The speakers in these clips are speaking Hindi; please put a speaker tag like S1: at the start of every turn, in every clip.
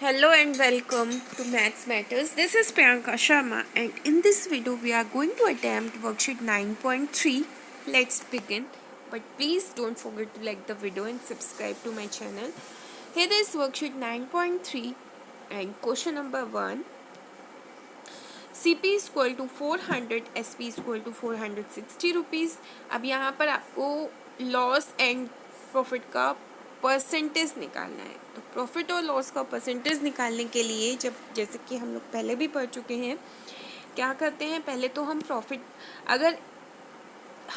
S1: Hello and welcome to Maths Matters. This is Priyanka Sharma, and in this video we are going to attempt worksheet 9.3. Let's begin. But please don't forget to like the video and subscribe to my channel. Here is worksheet 9.3 and question number 1. CP is equal to 400, SP is equal to 460 rupees. अब यहाँ पर आपको लॉस एंड प्रॉफिट का परसेंटेज निकालना है. तो प्रॉफिट और लॉस का परसेंटेज निकालने के लिए जैसे कि हम लोग पहले भी पढ़ चुके हैं, क्या करते हैं, पहले तो हम अगर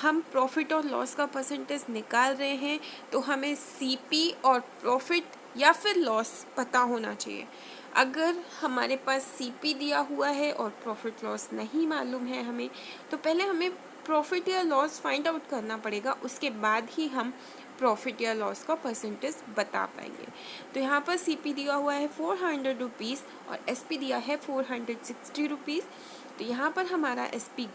S1: हम प्रॉफिट और लॉस का परसेंटेज निकाल रहे हैं तो हमें सीपी और प्रॉफिट या फिर लॉस पता होना चाहिए. अगर हमारे पास सीपी दिया हुआ है और प्रॉफिट लॉस नहीं मालूम है हमें, तो पहले हमें प्रॉफिट या लॉस फाइंड आउट करना पड़ेगा. उसके बाद ही हम प्रॉफिट या लॉस का परसेंटेज बता पाएंगे. तो यहाँ पर सीपी दिया हुआ है 400 रुपीज़ और एसपी दिया है 460 रुपीज़. तो यहाँ पर हमारा एसपी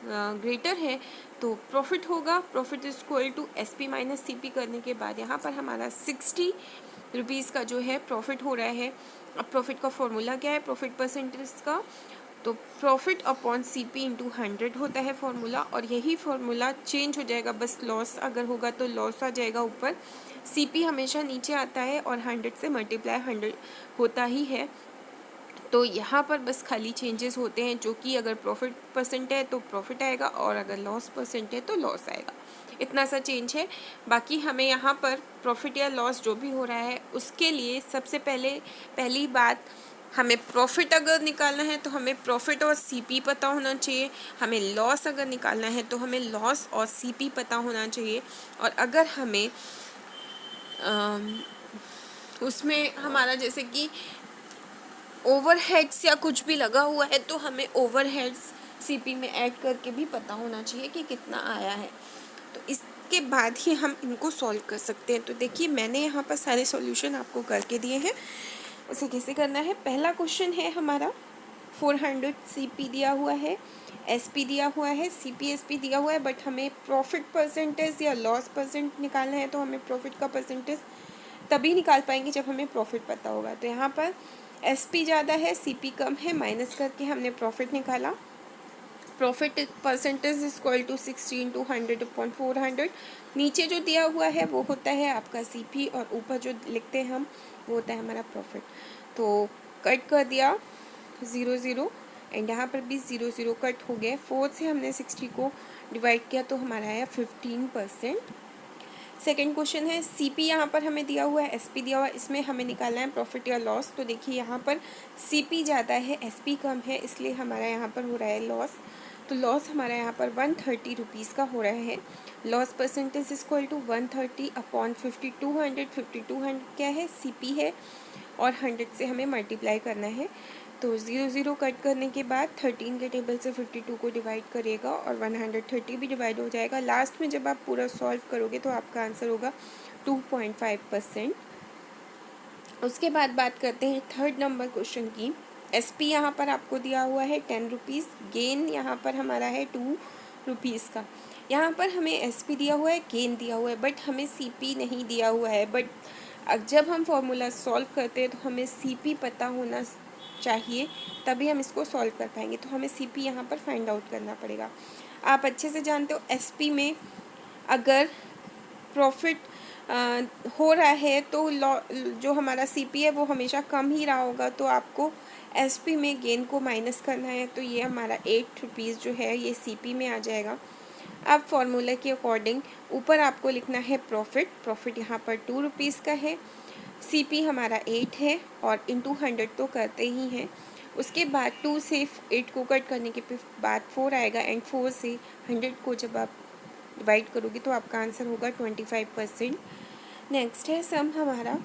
S1: ग्रेटर है तो प्रॉफिट होगा. Profit is equal to SP minus CP करने के बाद यहाँ पर हमारा 60 रुपीज़ का जो है प्रॉफिट हो रहा है. अब प्रॉफिट का फॉर्मूला क्या है प्रॉफिट परसेंटेज का, तो प्रॉफिट अपॉन सीपी इंटू 100 होता है फॉर्मूला. और यही फॉर्मूला चेंज हो जाएगा, बस लॉस अगर होगा तो लॉस आ जाएगा ऊपर, सीपी हमेशा नीचे आता है और 100 से मल्टीप्लाई 100 होता ही है. तो यहाँ पर बस खाली चेंजेस होते हैं, जो कि अगर प्रॉफिट परसेंट है तो प्रॉफिट आएगा और अगर लॉस परसेंट है तो लॉस आएगा. इतना सा चेंज है. बाकी हमें यहाँ पर प्रॉफिट या लॉस जो भी हो रहा है उसके लिए सबसे पहली बात, हमें प्रॉफिट अगर निकालना है तो हमें प्रॉफिट और सीपी पता होना चाहिए. हमें लॉस अगर निकालना है तो हमें लॉस और सीपी पता होना चाहिए. और अगर हमें उसमें हमारा जैसे कि ओवरहेड्स या कुछ भी लगा हुआ है तो हमें ओवरहेड्स सीपी में ऐड करके भी पता होना चाहिए कि कितना आया है. तो इसके बाद ही हम इनको सॉल्व कर सकते हैं. तो देखिए मैंने यहाँ पर सारे सॉल्यूशन आपको करके दिए हैं. उसे कैसे करना है, पहला क्वेश्चन है हमारा 400 सीपी दिया हुआ है, एसपी दिया हुआ है, सीपी एसपी दिया हुआ है, बट हमें प्रॉफिट परसेंटेज या लॉस परसेंट निकालना है. तो हमें प्रॉफिट का परसेंटेज तभी निकाल पाएंगे जब हमें प्रॉफिट पता होगा. तो यहाँ पर एसपी ज़्यादा है, सीपी कम है, माइनस करके हमने प्रॉफिट निकाला. Profit percentage is equal to 60 into 100 upon 400. नीचे जो दिया हुआ है वो होता है आपका सीपी और ऊपर जो लिखते हैं हम वो होता है हमारा प्रॉफिट. तो कट कर दिया 0 0 एंड यहाँ पर भी 0 0 कट हो गए. 4 से हमने 60 को डिवाइड किया तो हमारा आया 15%. सेकेंड क्वेश्चन है सीपी यहाँ पर हमें दिया हुआ है, एसपी दिया हुआ है, इसमें हमें निकालना है प्रॉफिट या लॉस. तो देखिए यहाँ पर सीपी ज़्यादा है, एसपी कम है, इसलिए हमारा यहाँ पर हो रहा है लॉस. तो लॉस हमारा यहाँ पर 130 रुपीज़ का हो रहा है. Loss percentage is equal to 130 upon 5200. 5200 क्या है, सीपी है और 100 से हमें मल्टीप्लाई करना है. तो 0 0 कट करने के बाद 13 के टेबल से 52 को डिवाइड करिएगा और 130 भी डिवाइड हो जाएगा. लास्ट में जब आप पूरा सॉल्व करोगे तो आपका आंसर होगा 2.5%. उसके बाद बात करते हैं थर्ड नंबर क्वेश्चन की. एसपी यहाँ पर आपको दिया हुआ है 10 रुपीज़, गेन यहाँ पर हमारा है 2 रुपीज़ का. यहाँ पर हमें एसपी दिया हुआ है, गेन दिया हुआ है, बट हमें सीपी नहीं दिया हुआ है. बट जब हम फॉर्मूला सॉल्व करते हैं तो हमें सीपी पता होना चाहिए, तभी हम इसको सॉल्व कर पाएंगे. तो हमें सीपी यहाँ पर फाइंड आउट करना पड़ेगा. आप अच्छे से जानते हो एसपी में अगर प्रॉफिट हो रहा है तो जो हमारा सीपी है वो हमेशा कम ही रहा होगा. तो आपको एसपी में गेन को माइनस करना है. तो ये हमारा 8 रुपीज़ जो है ये सीपी में आ जाएगा. अब फॉर्मूला के अकॉर्डिंग ऊपर आपको लिखना है प्रॉफिट. प्रॉफिट यहाँ पर 2 रुपीज़ का है, सीपी हमारा 8 है और इंटू 100 तो करते ही हैं. उसके बाद 2 से 8 को कट करने के बाद 4 आएगा एंड 4 से 100 को जब आप डिवाइड करोगे तो आपका आंसर होगा 25%. नेक्स्ट है सम हमारा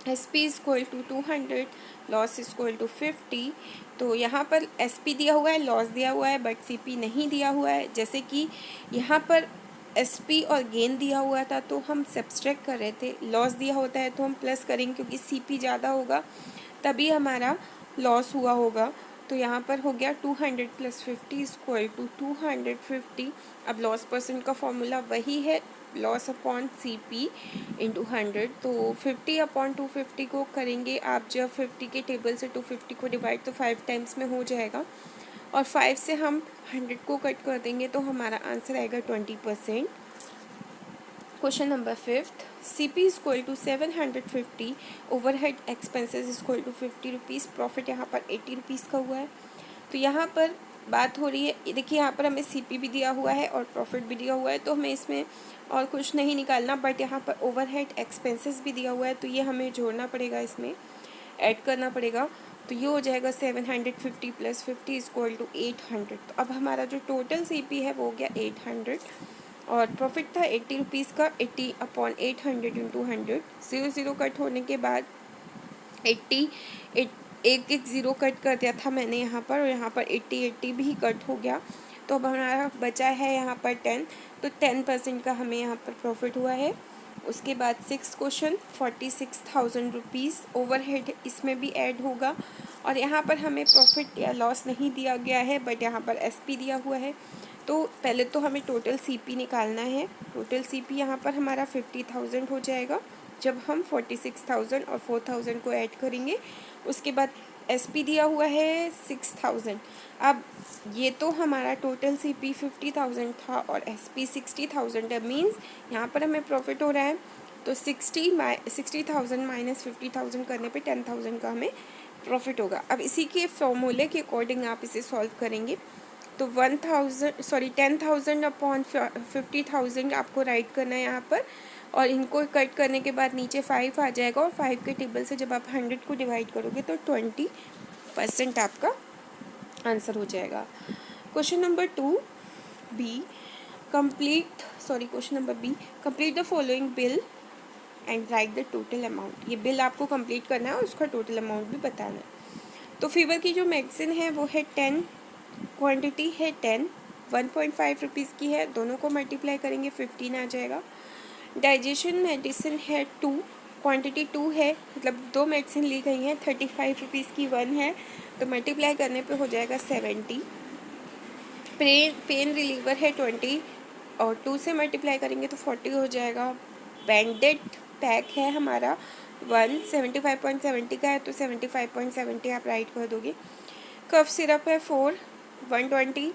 S1: S P is equal to 200, loss is equal to 50. तो यहाँ पर एस पी दिया हुआ है, लॉस दिया हुआ है, बट सी पी नहीं दिया हुआ है. जैसे कि यहाँ पर एस पी और गेन दिया हुआ था तो हम सब्सट्रैक्ट कर रहे थे. लॉस दिया होता है तो हम प्लस करेंगे क्योंकि सी पी ज़्यादा होगा तभी हमारा लॉस हुआ होगा. तो यहाँ पर हो गया 200 प्लस 50 इज इक्वल टू 250. अब लॉस परसेंट का फॉर्मूला वही है लॉस अपॉन CP इंटू 100। तो 50 अपॉन 250 को करेंगे आप जब 50 के टेबल से 250 को डिवाइड, तो 5 टाइम्स में हो जाएगा, और 5 से हम 100 को कट कर देंगे तो हमारा आंसर आएगा 20%। Question number 5th, CP is equal to 750, overhead expenses is equal to 50 rupees, profit यहाँ पर 80 रुपीज़ का हुआ है। तो यहाँ पर बात हो रही है, देखिए यहाँ पर हमें CP भी दिया हुआ है और प्रॉफिट भी दिया हुआ है, तो हमें इसमें और कुछ नहीं निकालना, बट यहाँ पर ओवरहेड एक्सपेंसेस भी दिया हुआ है, तो ये हमें जोड़ना पड़ेगा, इसमें ऐड करना पड़ेगा। तो ये हो जाएगा 750 प्लस 50 इज इक्वल टू 800। तो अब हमारा जो टोटल CP है वो हो गया 800, और प्रॉफिट था 80 रुपीज़ का। 80 अपॉन 800 इंटू 100, 0 कट होने के बाद 80 एक एक ज़ीरो कट कर दिया था मैंने यहाँ पर, और यहाँ पर 80 भी कट हो गया। तो अब हमारा बचा है यहाँ पर 10, तो 10% का हमें यहाँ पर प्रॉफिट हुआ है। उसके बाद 6th क्वेश्चन, 46,000 रुपीज़, ओवरहेड इसमें भी ऐड होगा, और यहाँ पर हमें प्रॉफिट या लॉस नहीं दिया गया है, बट यहाँ पर SP दिया हुआ है। तो पहले तो हमें टोटल CP निकालना है। टोटल CP यहाँ पर हमारा 50,000 हो जाएगा जब हम 46,000 और 4,000 को ऐड करेंगे। उसके बाद SP दिया हुआ है 6,000। अब ये तो हमारा टोटल CP 50,000 था और SP 60,000 है, मीन्स यहाँ पर हमें प्रॉफिट हो रहा है। तो 60,000 माइनस 50,000 करने पे 10,000 का हमें प्रॉफिट होगा। अब इसी के फॉर्मूले के अकॉर्डिंग आप इसे सॉल्व करेंगे। तो 10,000 अपॉन 50,000 आपको राइट करना है यहाँ पर, और इनको कट करने के बाद नीचे 5 आ जाएगा, और 5 के टेबल से जब आप 100 को डिवाइड करोगे तो 20% आपका आंसर हो जाएगा। Question number 2B, question number B, complete the following bill and right the total amount. ये बिल आपको कंप्लीट करना है और उसका टोटल अमाउंट भी बताना है। तो फीवर की जो मेडिसिन है वो है 10, क्वांटिटी है 10, 1.5 रुपीज़ की है, दोनों को मल्टीप्लाई करेंगे 15 आ जाएगा। डाइजेशन मेडिसिन है 2, क्वांटिटी 2 है, मतलब 2 मेडिसिन ली गई हैं, 35 रुपीज़ की 1 है, तो मल्टीप्लाई करने पे हो जाएगा 70। पेन रिलीवर है 20, और 2 से मल्टीप्लाई करेंगे तो 40 हो जाएगा। बैंडेड पैक है हमारा 1, 75.70 का है, तो 75.70 आप राइट कर दोगे। कफ सिरप है 4, 120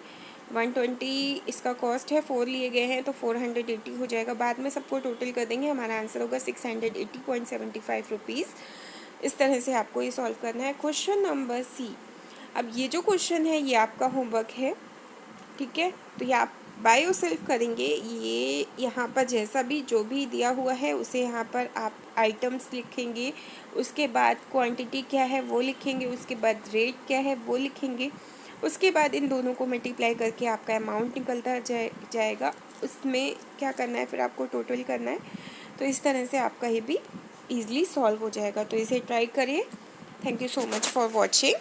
S1: इसका कॉस्ट है, 4 लिए गए हैं तो 480 हो जाएगा। बाद में सबको टोटल कर देंगे, हमारा आंसर होगा 680.75 रुपीज़। इस तरह से आपको ये सॉल्व करना है। क्वेश्चन नंबर C, अब ये जो क्वेश्चन है ये आपका होमवर्क है, ठीक है। तो ये आप बाय योरसेल्फ करेंगे। ये यहाँ पर जैसा भी जो भी दिया हुआ है उसे यहाँ पर आप आइटम्स लिखेंगे, उसके बाद क्वांटिटी क्या है वो लिखेंगे, उसके बाद रेट क्या है वो लिखेंगे, उसके बाद इन दोनों को मल्टीप्लाई करके आपका अमाउंट निकलता जाएगा। उसमें क्या करना है, फिर आपको टोटल करना है। तो इस तरह से आपका ये भी ईज़िली सॉल्व हो जाएगा। तो इसे ट्राई करिए। Thank you so much for watching.